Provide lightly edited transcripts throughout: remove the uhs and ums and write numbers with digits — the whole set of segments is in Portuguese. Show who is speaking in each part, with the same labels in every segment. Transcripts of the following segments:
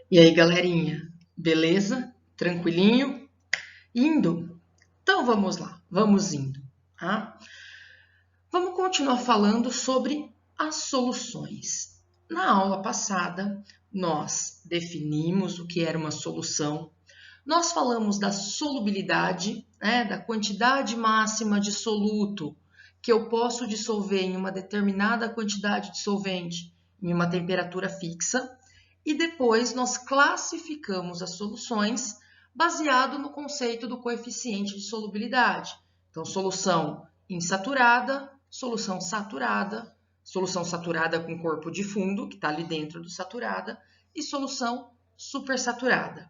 Speaker 1: E aí, galerinha, beleza? Tranquilinho? Indo? Então vamos lá, vamos indo, tá? Vamos continuar falando sobre as soluções. Na aula passada, nós definimos o que era uma solução, nós falamos da solubilidade, da quantidade máxima de soluto que eu posso dissolver em uma determinada quantidade de solvente em uma temperatura fixa. E depois nós classificamos as soluções baseado no conceito do coeficiente de solubilidade. Então, solução insaturada, solução saturada com corpo de fundo, que está ali dentro do saturada, e solução supersaturada.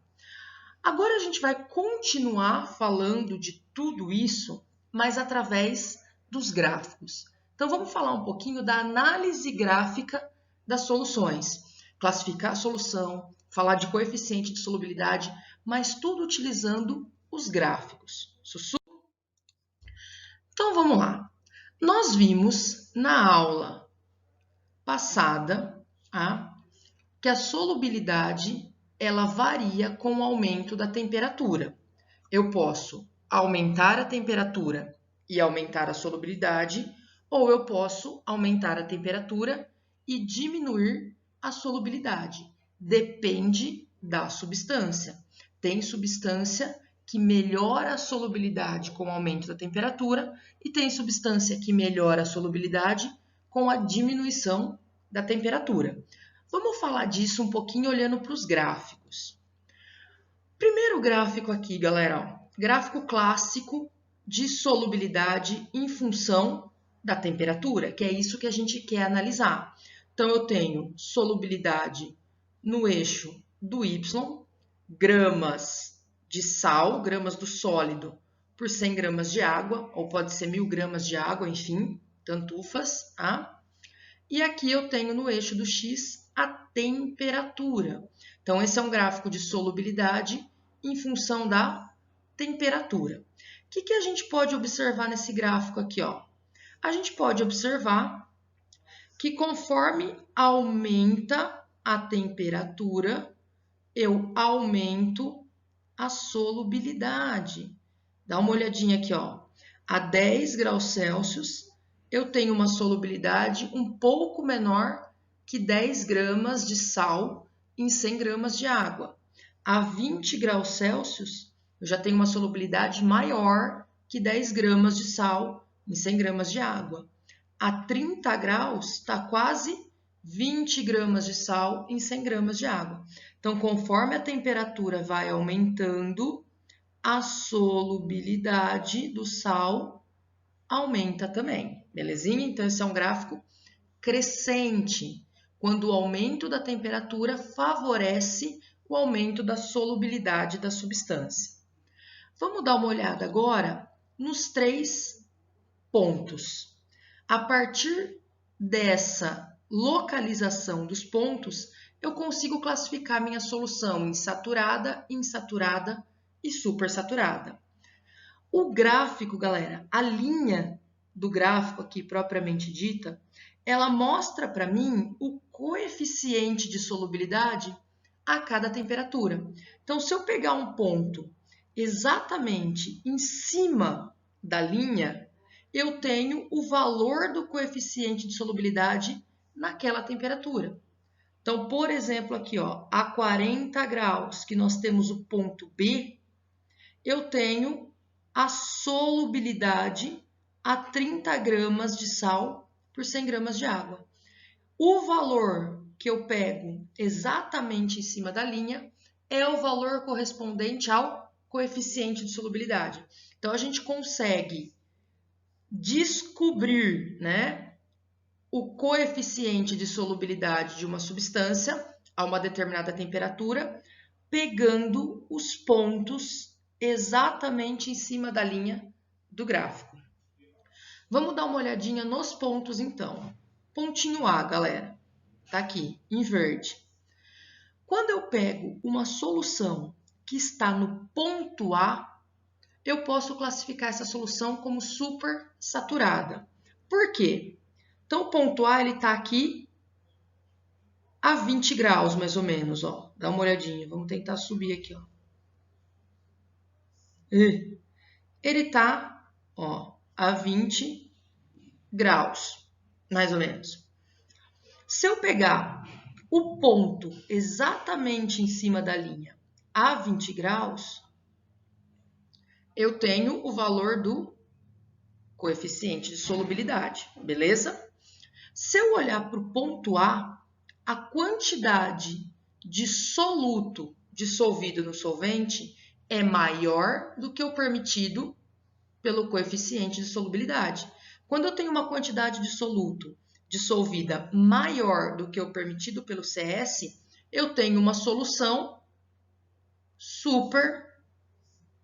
Speaker 1: Agora a gente vai continuar falando de tudo isso, mas através dos gráficos. Então, vamos falar um pouquinho da análise gráfica das soluções. Classificar a solução, falar de coeficiente de solubilidade, mas tudo utilizando os gráficos. Sussu? Então, vamos lá. Nós vimos na aula passada que a solubilidade ela varia com o aumento da temperatura. Eu posso aumentar a temperatura e aumentar a solubilidade, ou eu posso aumentar a temperatura e diminuir a solubilidade. Depende da substância. Tem substância que melhora a solubilidade com o aumento da temperatura e tem substância que melhora a solubilidade com a diminuição da temperatura. Vamos falar disso um pouquinho olhando para os gráficos. Primeiro gráfico aqui, galera, gráfico clássico de solubilidade em função da temperatura, que é isso que a gente quer analisar. Então, eu tenho solubilidade no eixo do Y, gramas de sal, gramas do sólido por 100 gramas de água, ou pode ser 1000 gramas de água, enfim, tantufas, tá? E aqui eu tenho no eixo do X a temperatura. Então, esse é um gráfico de solubilidade em função da temperatura. O que a gente pode observar nesse gráfico aqui? A gente pode observar que conforme aumenta a temperatura, eu aumento a solubilidade. Dá uma olhadinha aqui, a 10 graus Celsius, eu tenho uma solubilidade um pouco menor que 10 gramas de sal em 100 gramas de água. A 20 graus Celsius, eu já tenho uma solubilidade maior que 10 gramas de sal em 100 gramas de água. A 30 graus está quase 20 gramas de sal em 100 gramas de água. Então, conforme a temperatura vai aumentando, a solubilidade do sal aumenta também, belezinha? Então, esse é um gráfico crescente, quando o aumento da temperatura favorece o aumento da solubilidade da substância. Vamos dar uma olhada agora nos 3 pontos. A partir dessa localização dos pontos, eu consigo classificar minha solução em saturada, insaturada e supersaturada. O gráfico, galera, a linha do gráfico aqui propriamente dita, ela mostra para mim o coeficiente de solubilidade a cada temperatura. Então, se eu pegar um ponto exatamente em cima da linha, eu tenho o valor do coeficiente de solubilidade naquela temperatura. Então, por exemplo, aqui, a 40 graus, que nós temos o ponto B, eu tenho a solubilidade a 30 gramas de sal por 100 gramas de água. O valor que eu pego exatamente em cima da linha é o valor correspondente ao coeficiente de solubilidade. Então, a gente consegue descobrir, o coeficiente de solubilidade de uma substância a uma determinada temperatura, pegando os pontos exatamente em cima da linha do gráfico. Vamos dar uma olhadinha nos pontos, então. Pontinho A, galera, tá aqui, em verde. Quando eu pego uma solução que está no ponto A, eu posso classificar essa solução como supersaturada. Por quê? Então, o ponto A está aqui a 20 graus, mais ou menos, ó. Dá uma olhadinha, vamos tentar subir aqui, ó. Ele tá, ó, a 20 graus, mais ou menos. Se eu pegar o ponto exatamente em cima da linha a 20 graus, eu tenho o valor do coeficiente de solubilidade, beleza? Se eu olhar para o ponto A, a quantidade de soluto dissolvido no solvente é maior do que o permitido pelo coeficiente de solubilidade. Quando eu tenho uma quantidade de soluto dissolvida maior do que o permitido pelo CS, eu tenho uma solução super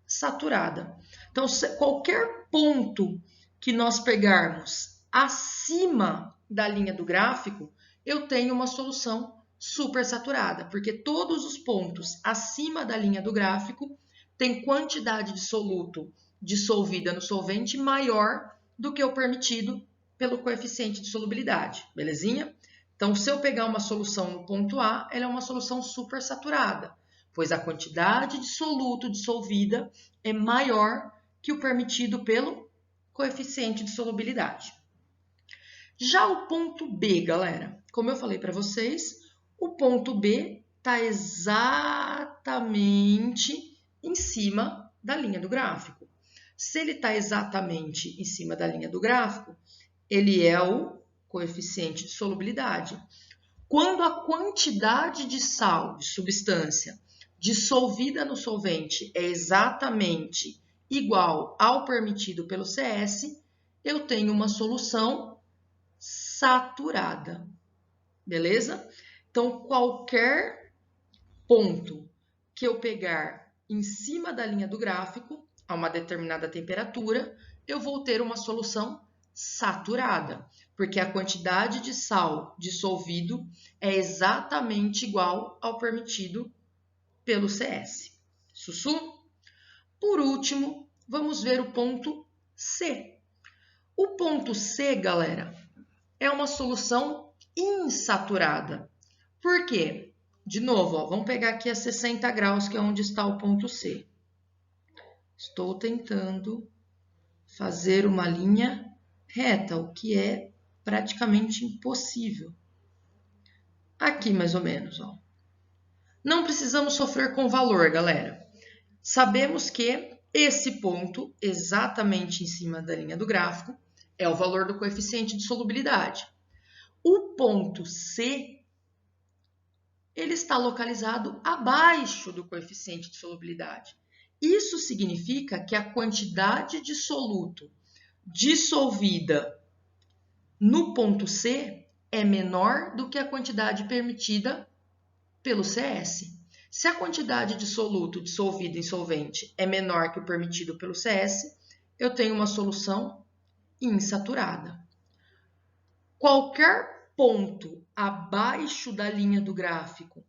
Speaker 1: saturada. Então, qualquer ponto que nós pegarmos acima da linha do gráfico, eu tenho uma solução supersaturada, porque todos os pontos acima da linha do gráfico têm quantidade de soluto dissolvida no solvente maior do que o permitido pelo coeficiente de solubilidade, belezinha? Então, se eu pegar uma solução no ponto A, ela é uma solução supersaturada, pois a quantidade de soluto dissolvida é maior que o permitido pelo coeficiente de solubilidade. Já o ponto B, galera, como eu falei para vocês, o ponto B está exatamente em cima da linha do gráfico. Se ele está exatamente em cima da linha do gráfico, ele é o coeficiente de solubilidade. Quando a quantidade de sal, de substância, dissolvida no solvente é exatamente igual ao permitido pelo CS, eu tenho uma solução saturada, beleza? Então, qualquer ponto que eu pegar em cima da linha do gráfico, a uma determinada temperatura, eu vou ter uma solução saturada, porque a quantidade de sal dissolvido é exatamente igual ao permitido pelo CS. Sussu? Por último, vamos ver o ponto C. O ponto C, galera, é uma solução insaturada. Por quê? De novo, ó, vamos pegar aqui a 60 graus, que é onde está o ponto C. Estou tentando fazer uma linha reta, o que é praticamente impossível. Aqui, mais ou menos, ó. Não precisamos sofrer com valor, galera. Sabemos que esse ponto, exatamente em cima da linha do gráfico, é o valor do coeficiente de solubilidade. O ponto C, ele está localizado abaixo do coeficiente de solubilidade. Isso significa que a quantidade de soluto dissolvida no ponto C é menor do que a quantidade permitida pelo CS. Se a quantidade de soluto dissolvido em solvente é menor que o permitido pelo CS, eu tenho uma solução insaturada. Qualquer ponto abaixo da linha do gráfico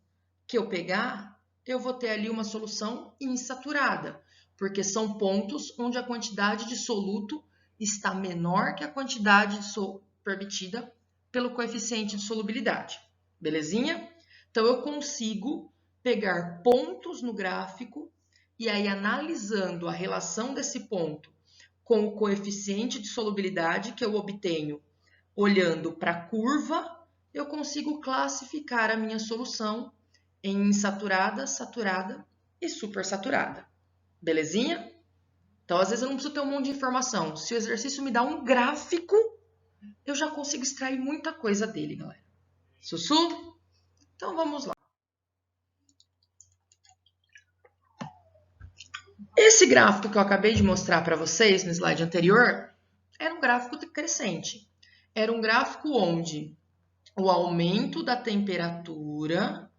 Speaker 1: que eu pegar, eu vou ter ali uma solução insaturada, porque são pontos onde a quantidade de soluto está menor que a quantidade permitida pelo coeficiente de solubilidade. Belezinha? Então, eu consigo pegar pontos no gráfico e aí, analisando a relação desse ponto com o coeficiente de solubilidade que eu obtenho olhando para a curva, eu consigo classificar a minha solução em insaturada, saturada e supersaturada. Belezinha? Então, às vezes eu não preciso ter um monte de informação. Se o exercício me dá um gráfico, eu já consigo extrair muita coisa dele, galera. Sussu? Então, vamos lá. Esse gráfico que eu acabei de mostrar para vocês no slide anterior era um gráfico crescente. Era um gráfico onde o aumento da temperatura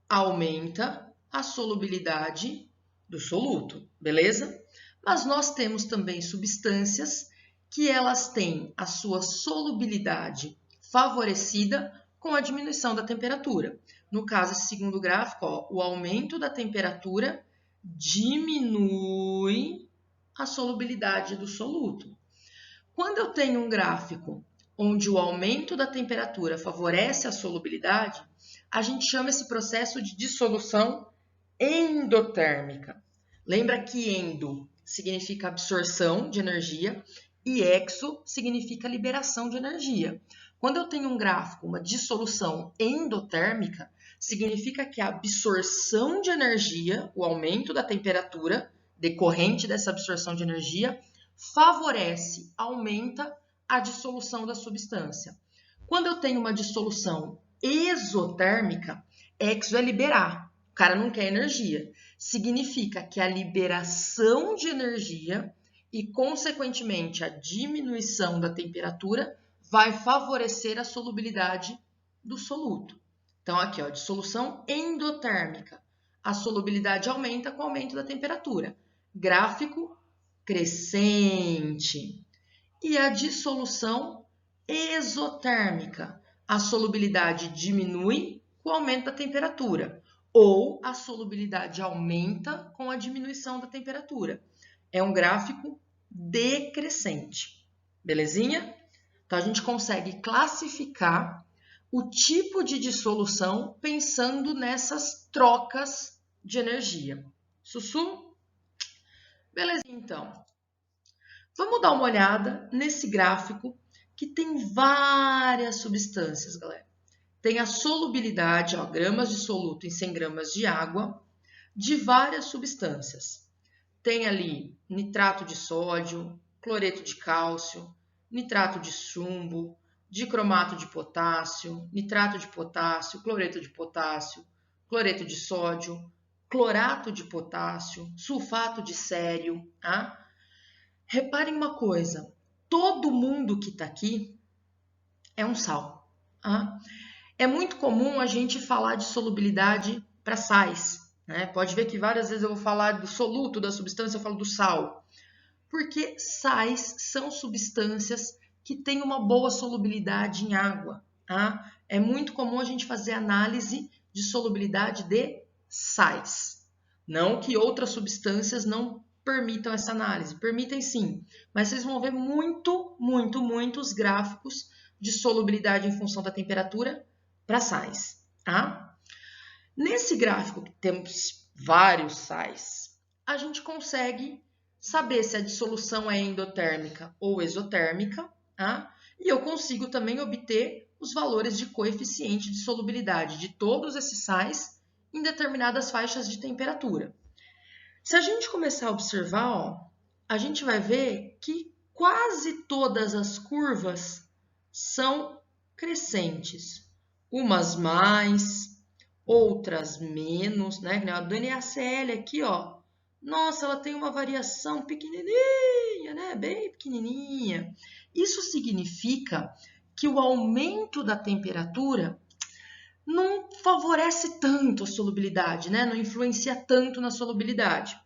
Speaker 1: aumenta a solubilidade do soluto, beleza? Mas nós temos também substâncias que elas têm a sua solubilidade favorecida com a diminuição da temperatura. No caso, esse segundo gráfico, ó, o aumento da temperatura diminui a solubilidade do soluto. Quando eu tenho um gráfico onde o aumento da temperatura favorece a solubilidade, a gente chama esse processo de dissolução endotérmica. Lembra que endo significa absorção de energia e exo significa liberação de energia. Quando eu tenho um gráfico, uma dissolução endotérmica, significa que a absorção de energia, o aumento da temperatura decorrente dessa absorção de energia, favorece, aumenta a dissolução da substância. Quando eu tenho uma dissolução exotérmica, exo é liberar. O cara não quer energia. Significa que a liberação de energia e, consequentemente, a diminuição da temperatura vai favorecer a solubilidade do soluto. Então, aqui, ó, dissolução endotérmica. A solubilidade aumenta com o aumento da temperatura. Gráfico crescente. E a dissolução exotérmica. A solubilidade diminui com o aumento da temperatura. Ou a solubilidade aumenta com a diminuição da temperatura. É um gráfico decrescente. Belezinha? Então, a gente consegue classificar o tipo de dissolução pensando nessas trocas de energia. Sussu? Beleza, então. Vamos dar uma olhada nesse gráfico que tem várias substâncias, galera. Tem a solubilidade, ó, gramas de soluto em 100 gramas de água, de várias substâncias. Tem ali nitrato de sódio, cloreto de cálcio, nitrato de chumbo, dicromato de potássio, nitrato de potássio, cloreto de sódio, clorato de potássio, sulfato de sério. Tá? Reparem uma coisa, todo mundo que está aqui é um sal. Tá? É muito comum a gente falar de solubilidade para sais. Né? Pode ver que várias vezes eu vou falar do soluto da substância, eu falo do sal. Porque sais são substâncias que têm uma boa solubilidade em água. Tá? É muito comum a gente fazer análise de solubilidade de sais. Não que outras substâncias não permitam essa análise. Permitem sim, mas vocês vão ver muitos gráficos de solubilidade em função da temperatura para sais. Tá? Nesse gráfico que temos vários sais, a gente consegue saber se a dissolução é endotérmica ou exotérmica, tá? E eu consigo também obter os valores de coeficiente de solubilidade de todos esses sais em determinadas faixas de temperatura. Se a gente começar a observar, ó, a gente vai ver que quase todas as curvas são crescentes. Umas mais, outras menos, né? Do NaCl aqui, ó. Nossa, ela tem uma variação pequenininha, né? Bem pequenininha. Isso significa que o aumento da temperatura não favorece tanto a solubilidade, né? Não influencia tanto na solubilidade.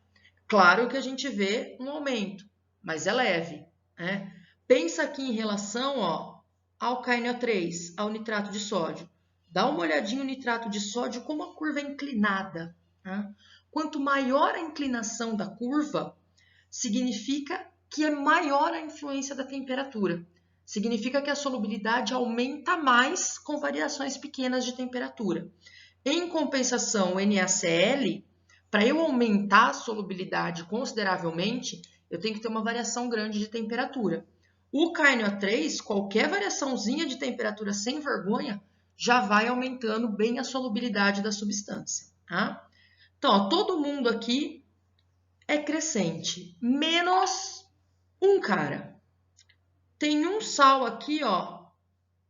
Speaker 1: Claro que a gente vê um aumento, mas é leve, né? Pensa aqui em relação, ó, ao KNO3, ao nitrato de sódio. Dá uma olhadinha no nitrato de sódio, como a curva é inclinada. Tá? Quanto maior a inclinação da curva, significa que é maior a influência da temperatura. Significa que a solubilidade aumenta mais com variações pequenas de temperatura. Em compensação, o NaCl, para eu aumentar a solubilidade consideravelmente, eu tenho que ter uma variação grande de temperatura. O KNO3, qualquer variaçãozinha de temperatura sem vergonha, já vai aumentando bem a solubilidade da substância. Tá? Então, ó, todo mundo aqui é crescente, menos um cara. Tem um sal aqui, ó,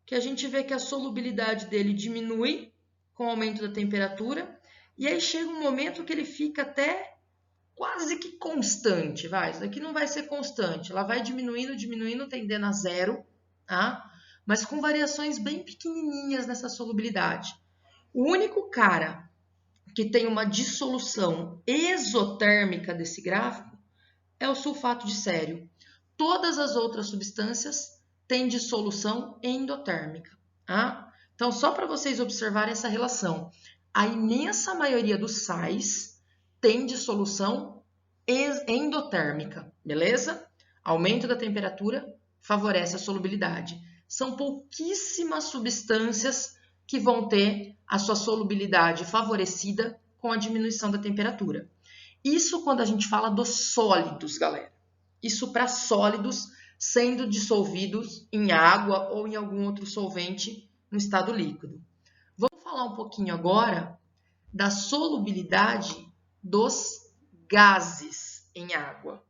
Speaker 1: que a gente vê que a solubilidade dele diminui com o aumento da temperatura, e aí chega um momento que ele fica até quase que constante, vai. Isso daqui não vai ser constante, ela vai diminuindo, tendendo a zero, tá? Mas com variações bem pequenininhas nessa solubilidade. O único cara que tem uma dissolução exotérmica desse gráfico é o sulfato de sério. Todas as outras substâncias têm dissolução endotérmica. Tá? Então, só para vocês observarem essa relação, a imensa maioria dos sais tem dissolução endotérmica, beleza? Aumento da temperatura favorece a solubilidade. São pouquíssimas substâncias que vão ter a sua solubilidade favorecida com a diminuição da temperatura. Isso quando a gente fala dos sólidos, galera. Isso para sólidos sendo dissolvidos em água ou em algum outro solvente no estado líquido. Vamos falar um pouquinho agora da solubilidade dos gases em água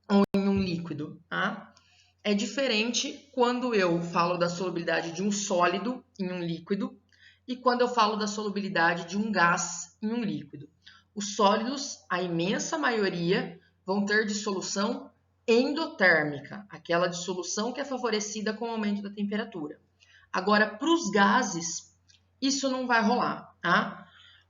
Speaker 1: ou em um líquido, tá? É diferente quando eu falo da solubilidade de um sólido em um líquido e quando eu falo da solubilidade de um gás em um líquido. Os sólidos, a imensa maioria, vão ter dissolução endotérmica, aquela dissolução que é favorecida com o aumento da temperatura. Agora, para os gases, isso não vai rolar, tá?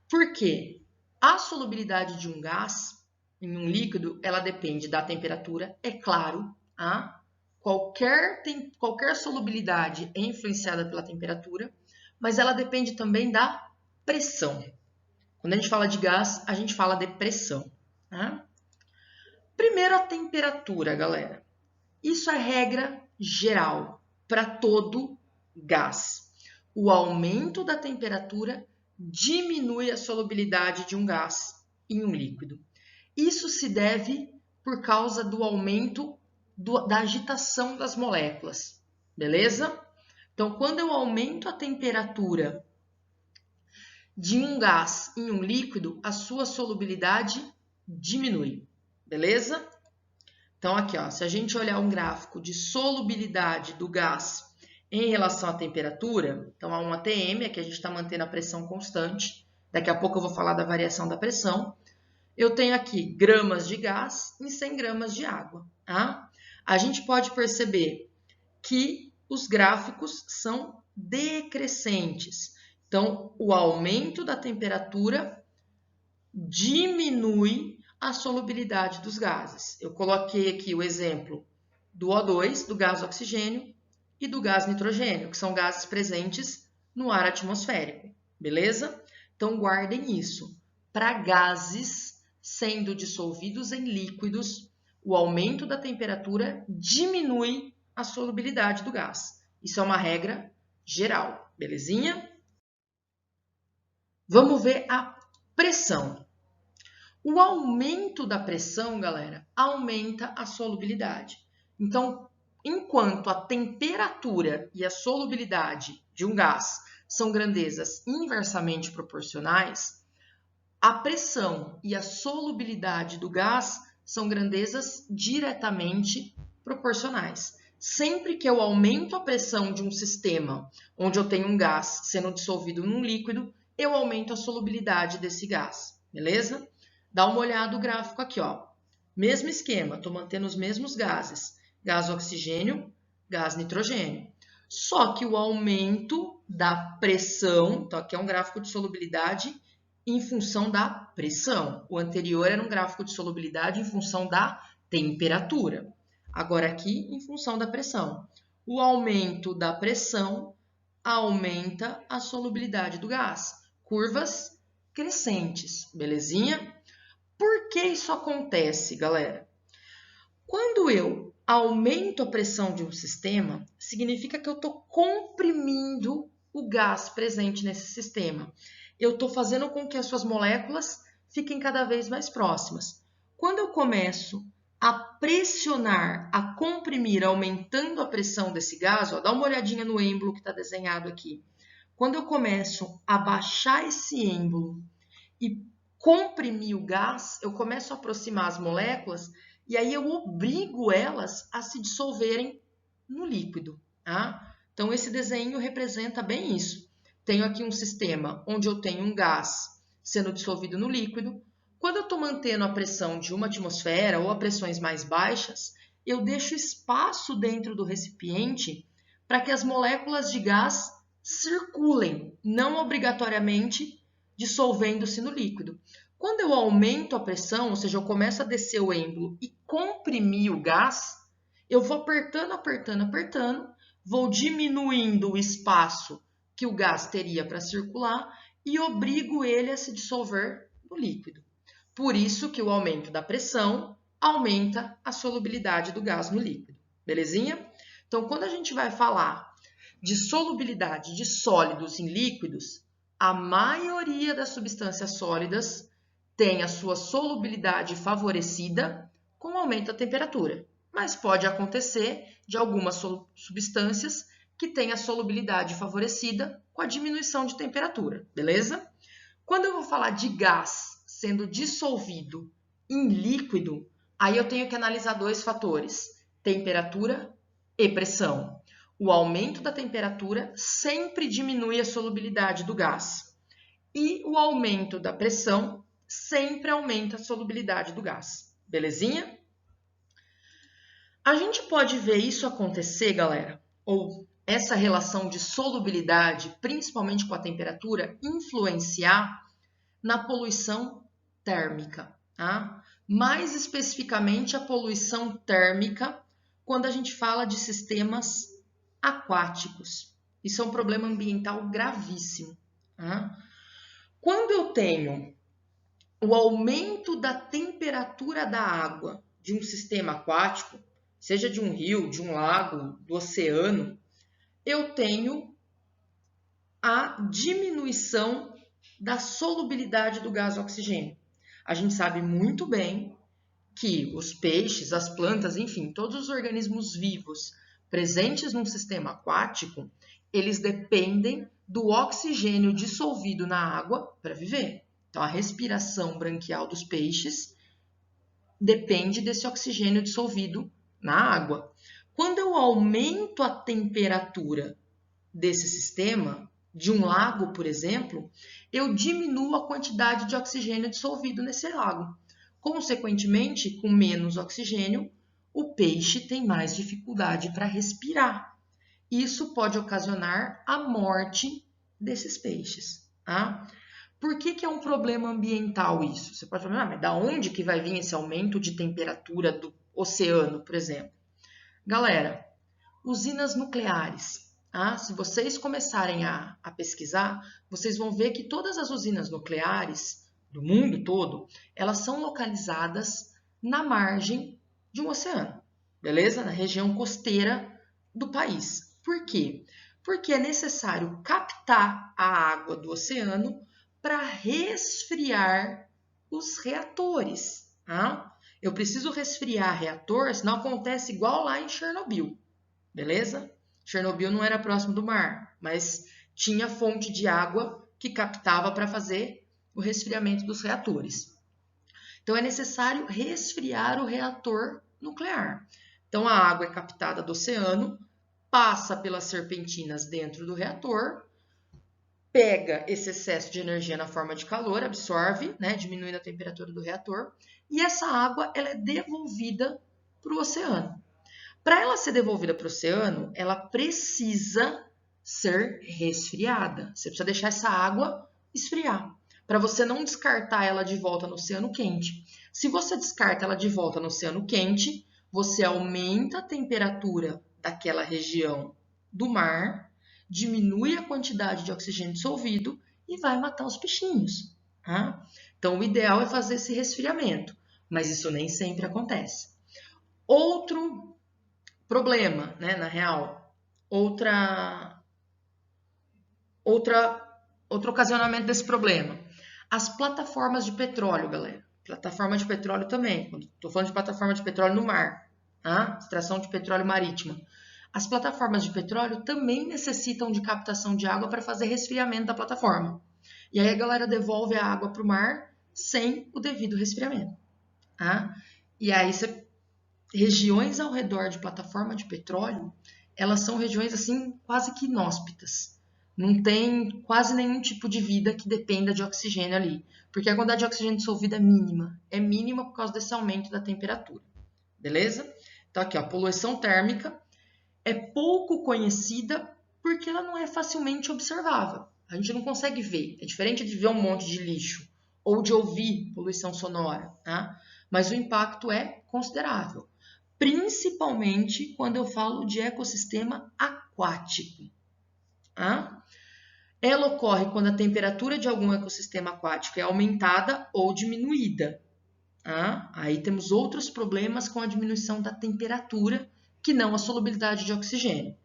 Speaker 1: Por quê? A solubilidade de um gás em um líquido, ela depende da temperatura, é claro, tá? Qualquer solubilidade é influenciada pela temperatura, mas ela depende também da pressão. Quando a gente fala de gás, a gente fala de pressão, tá? Primeiro, a temperatura, galera. Isso é regra geral para todo gás. O aumento da temperatura diminui a solubilidade de um gás em um líquido. Isso se deve por causa do aumento da agitação das moléculas, beleza? Então, quando eu aumento a temperatura de um gás em um líquido, a sua solubilidade diminui, beleza? Então, aqui, ó, se a gente olhar um gráfico de solubilidade do gás em relação à temperatura, então a 1 atm, aqui a gente está mantendo a pressão constante, daqui a pouco eu vou falar da variação da pressão, eu tenho aqui gramas de gás em 100 gramas de água, tá? A gente pode perceber que os gráficos são decrescentes. Então, o aumento da temperatura diminui a solubilidade dos gases. Eu coloquei aqui o exemplo do O2, do gás oxigênio, e do gás nitrogênio, que são gases presentes no ar atmosférico, beleza? Então, guardem isso. Para gases sendo dissolvidos em líquidos, o aumento da temperatura diminui a solubilidade do gás. Isso é uma regra geral, belezinha? Vamos ver a pressão. O aumento da pressão, galera, aumenta a solubilidade. Então, enquanto a temperatura e a solubilidade de um gás são grandezas inversamente proporcionais, a pressão e a solubilidade do gás são grandezas diretamente proporcionais. Sempre que eu aumento a pressão de um sistema onde eu tenho um gás sendo dissolvido num líquido, eu aumento a solubilidade desse gás, beleza? Dá uma olhada no gráfico aqui, ó. Mesmo esquema, estou mantendo os mesmos gases. Gás oxigênio, gás nitrogênio. Só que o aumento da pressão, então aqui é um gráfico de solubilidade em função da pressão. O anterior era um gráfico de solubilidade em função da temperatura. Agora aqui, em função da pressão. O aumento da pressão aumenta a solubilidade do gás. Curvas crescentes, belezinha? Por que isso acontece, galera? Quando eu aumento a pressão de um sistema, significa que eu estou comprimindo o gás presente nesse sistema. Eu estou fazendo com que as suas moléculas fiquem cada vez mais próximas. Quando eu começo a pressionar, a comprimir, aumentando a pressão desse gás, ó, dá uma olhadinha no êmbolo que está desenhado aqui. Quando eu começo a baixar esse êmbolo e comprimir o gás, eu começo a aproximar as moléculas e aí eu obrigo elas a se dissolverem no líquido, tá? Então, esse desenho representa bem isso. Tenho aqui um sistema onde eu tenho um gás sendo dissolvido no líquido. Quando eu estou mantendo a pressão de uma atmosfera ou a pressões mais baixas, eu deixo espaço dentro do recipiente para que as moléculas de gás circulem, não obrigatoriamente dissolvendo-se no líquido. Quando eu aumento a pressão, ou seja, eu começo a descer o êmbolo e comprimir o gás, eu vou apertando, apertando, apertando, vou diminuindo o espaço que o gás teria para circular e obrigo ele a se dissolver no líquido. Por isso que o aumento da pressão aumenta a solubilidade do gás no líquido. Belezinha? Então, quando a gente vai falar de solubilidade de sólidos em líquidos, a maioria das substâncias sólidas tem a sua solubilidade favorecida com o aumento da temperatura. Mas pode acontecer de algumas substâncias que têm a solubilidade favorecida com a diminuição de temperatura, beleza? Quando eu vou falar de gás sendo dissolvido em líquido, aí eu tenho que analisar dois fatores, temperatura e pressão. O aumento da temperatura sempre diminui a solubilidade do gás. E o aumento da pressão sempre aumenta a solubilidade do gás. Belezinha? A gente pode ver isso acontecer, galera, ou essa relação de solubilidade, principalmente com a temperatura, influenciar na poluição térmica, tá? Mais especificamente a poluição térmica quando a gente fala de sistemas aquáticos. Isso é um problema ambiental gravíssimo, tá? Quando eu tenho o aumento da temperatura da água de um sistema aquático, seja de um rio, de um lago, do oceano, eu tenho a diminuição da solubilidade do gás oxigênio. A gente sabe muito bem que os peixes, as plantas, enfim, todos os organismos vivos presentes num sistema aquático, eles dependem do oxigênio dissolvido na água para viver. Então, a respiração branquial dos peixes depende desse oxigênio dissolvido na água. Quando eu aumento a temperatura desse sistema, de um lago, por exemplo, eu diminuo a quantidade de oxigênio dissolvido nesse lago. Consequentemente, com menos oxigênio, o peixe tem mais dificuldade para respirar. Isso pode ocasionar a morte desses peixes. Tá? Por que é um problema ambiental isso? Você pode falar, mas da onde que vai vir esse aumento de temperatura do oceano, por exemplo? Galera, usinas nucleares. Se vocês começarem a pesquisar, vocês vão ver que todas as usinas nucleares do mundo todo, elas são localizadas na margem de um oceano, beleza? Na região costeira do país. Por quê? Porque é necessário captar a água do oceano para resfriar os reatores. Eu preciso resfriar reator, senão acontece igual lá em Chernobyl, beleza? Chernobyl não era próximo do mar, mas tinha fonte de água que captava para fazer o resfriamento dos reatores. Então, é necessário resfriar o reator nuclear. Então, a água é captada do oceano, passa pelas serpentinas dentro do reator, pega esse excesso de energia na forma de calor, absorve, diminuindo a temperatura do reator, e essa água ela é devolvida para o oceano. Para ela ser devolvida para o oceano, ela precisa ser resfriada. Você precisa deixar essa água esfriar, para você não descartar ela de volta no oceano quente. Se você descarta ela de volta no oceano quente, você aumenta a temperatura daquela região do mar, diminui a quantidade de oxigênio dissolvido e vai matar os peixinhos. Tá? Então, o ideal é fazer esse resfriamento, mas isso nem sempre acontece. Outro problema, na real, outro ocasionamento desse problema. As plataformas de petróleo, galera. Plataforma de petróleo também. Estou falando de plataforma de petróleo no mar. Extração de petróleo marítima. As plataformas de petróleo também necessitam de captação de água para fazer resfriamento da plataforma. E aí a galera devolve a água para o mar sem o devido resfriamento. E aí regiões ao redor de plataforma de petróleo, elas são regiões assim quase que inóspitas. Não tem quase nenhum tipo de vida que dependa de oxigênio ali, porque a quantidade de oxigênio dissolvido é mínima por causa desse aumento da temperatura. Beleza? Então aqui, a poluição térmica é pouco conhecida porque ela não é facilmente observável. A gente não consegue ver. É diferente de ver um monte de lixo ou de ouvir poluição sonora, mas o impacto é considerável. Principalmente quando eu falo de ecossistema aquático. Ela ocorre quando a temperatura de algum ecossistema aquático é aumentada ou diminuída. Aí temos outros problemas com a diminuição da temperatura, que não a solubilidade de oxigênio.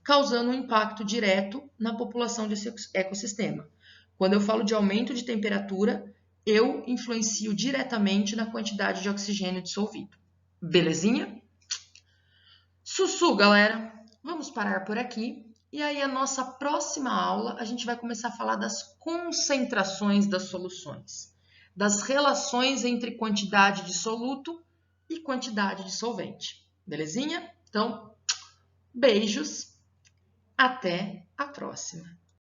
Speaker 1: causando um impacto direto na população desse ecossistema. Quando eu falo de aumento de temperatura, eu influencio diretamente na quantidade de oxigênio dissolvido. Belezinha? Sussu, galera! Vamos parar por aqui. E aí, a nossa próxima aula, a gente vai começar a falar das concentrações das soluções, das relações entre quantidade de soluto e quantidade de solvente. Belezinha? Então, beijos, até a próxima!